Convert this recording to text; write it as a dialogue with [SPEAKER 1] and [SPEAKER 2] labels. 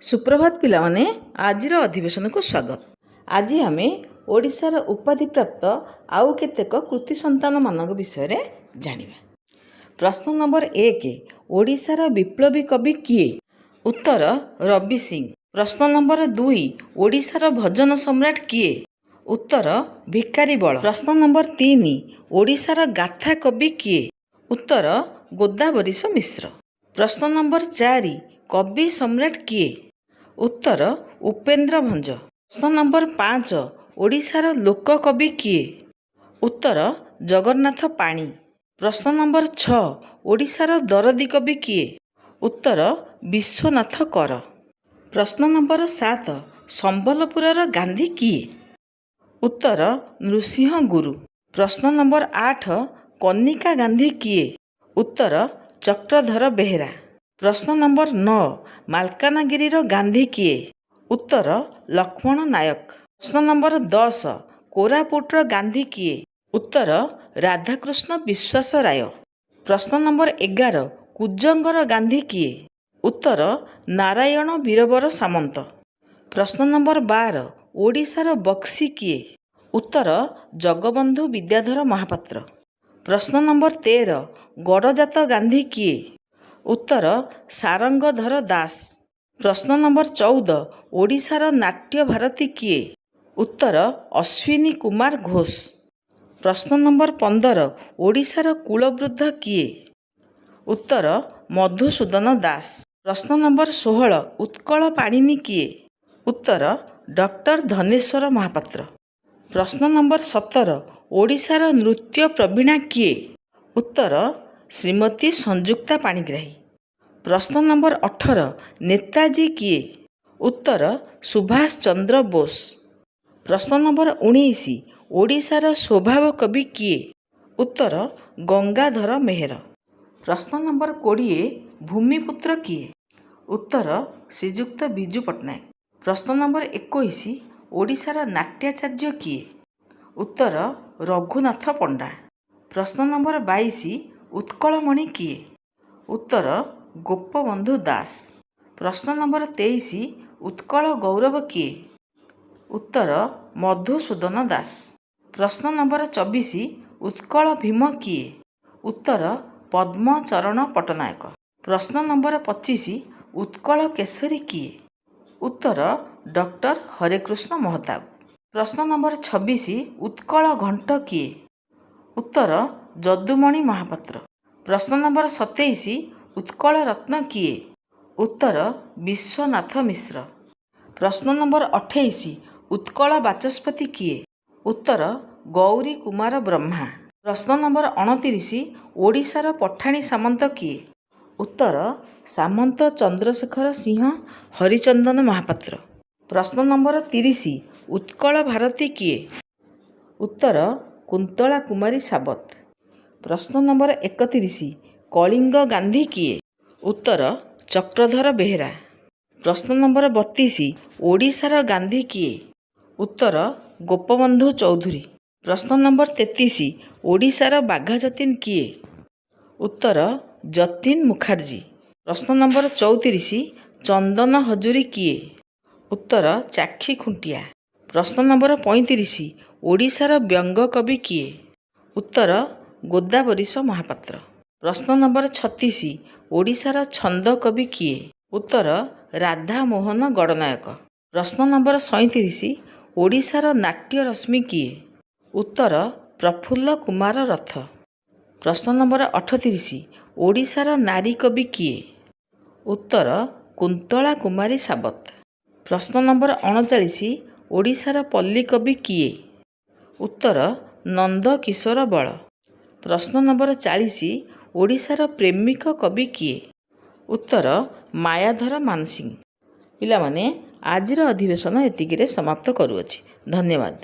[SPEAKER 1] सुप्रभात पिलाने आजिर अधिवेशन को स्वागत। आज आम ओडिशार उपाधि प्राप्त आउ केतेक कृति संतान मान विषय जानिबा। प्रश्न नंबर 1, ओडिशार विप्लवी कवि किए? उत्तर रवि सिंह। प्रश्न नंबर 2, ओडिशार भजन सम्राट किए? उत्तर भिकारी बल। प्रश्न नंबर 3, ओडिशार गाथा कवि किए? उत्तर गोदावरीश मिश्र। प्रश्न नंबर 4, कवि सम्राट किए? उत्तर उपेन्द्र भंज। प्रश्न नंबर 5, ओडिशार लोक कवि किए? उत्तर जगन्नाथ पाणी। प्रश्न नंबर 6, ओडिशार दरदी कवि किए? उत्तर विश्वनाथ कर। प्रश्न नंबर 7, संबलपुरर गांधी किए? उत्तर नृसिंह गुरु। प्रश्न नंबर 8, कनिका गांधी किए? उत्तर चक्रधर बेहेरा। प्रश्न नंबर 9, मालकानगिरीर गांधी किए? उत्तर लक्ष्मण नायक। प्रश्न नंबर 10, कोरापुटर गांधी किए? उत्तर राधाकृष्ण विश्वास राय। प्रश्न नंबर 11, कुजंगर गांधी किए? उत्तर नारायण वीरवर सामंत। प्रश्न नंबर 12, ओडिशार बक्सी किए? उत्तर जगबंधु विद्याधर महापात्र। प्रश्न नंबर 13, गड़जात गांधी किए? उत्तर सारंगधर दास। प्रश्न नंबर 14, ओडिशार नाट्य भारती किए? उत्तर अश्विनी कुमार घोष। प्रश्न नंबर 15, ओडिशार कुलवृद्ध किए? उत्तर मधुसूदन दास। प्रश्न नंबर 16, उत्कल पाणिनि किए? उत्तर डॉक्टर धनेश्वर महापात्र। प्रश्न नंबर 17, ओडिशार नृत्य प्रवीणा किए? उत्तर श्रीमती संयुक्ता पाणिग्राही। प्रश्न नंबर 18, नेताजी किए? उत्तर सुभाष चंद्र बोस। प्रश्न नंबर 19, ओडिशार स्वभाव कवि किए? उत्तर गंगाधर मेहर। प्रश्न नंबर 20, भूमिपुत्र किए? उत्तर श्रीजुक्त विजु पट्टनायक। प्रश्न नंबर 21, ओडिशार नाट्याचार्य किए? उत्तर रघुनाथ पंडा। प्रश्न नंबर 22, उत्कलमणि किए? उत्तर गोपबंधु दास। प्रश्न नंबर 23, उत्कल गौरव किए? उत्तर मधुसूदन दास। प्रश्न नंबर 24, उत्कल भीम किए? उत्तर पद्मचरण पट्टनायक। प्रश्न नंबर 25, उत्कल केसरी किए? उत्तर डॉक्टर हरेकृष्ण महताब। प्रश्न नंबर 26, उत्कल घंट किए? उत्तर जदुमणि महापात्र। प्रश्न नंबर 27, उत्कल रत्न किए? उत्तर विश्वनाथ मिश्र। प्रश्न नंबर 28, उत्कल बाचस्पति किए? उत्तर गौरी कुमार ब्रह्मा। प्रश्न नंबर 29, ओडिशार पठाणी सामंत किए? उत्तर सामंत चंद्रशेखर सिंह हरिचंदन महापात्र। प्रश्न नंबर 30, उत्कल भारती किए? उत्तर कुंतला कुमारी साबत। प्रश्न नंबर 31, कलिंग गांधी किए? उत्तर चक्रधर बेहेरा। प्रश्न नंबर 32, ओडिशार गांधी किए? उत्तर गोपबंधु चौधुरी। प्रश्न नंबर 33, ओडिशार बाघा जतीन किए? उत्तर जतीन मुखार्जी। प्रश्न नंबर 34, चंदन हजूरी किए? उत्तर चाखी खुंटिया। प्रश्न नंबर 35, ओडिशार व्यंग कवि किए? उत्तर गोदावरीश महापात्र। प्रश्न नंबर 36, ओडिशार छंद कवि किए? उत्तर राधा मोहन गड़नायक। प्रश्न नंबर 37, ओडिशार नाट्य रश्मि किए? उत्तर प्रफुल्ल कुमार रथ। प्रश्न नंबर 38, ओडिशार नारी कवि किए? उत्तर कुंतला कुमारी साबत। प्रश्न नंबर 39, ओडिशार पल्ली कवि किए? उत्तर नंद किशोर बल। प्रश्न नंबर 40, ओडिशार प्रेमिक कवि किए? उत्तर मायाधर मानसिंह। पिलामाने आजिर अधिवेशन एतिकिरे समाप्त करूअछि। धन्यवाद।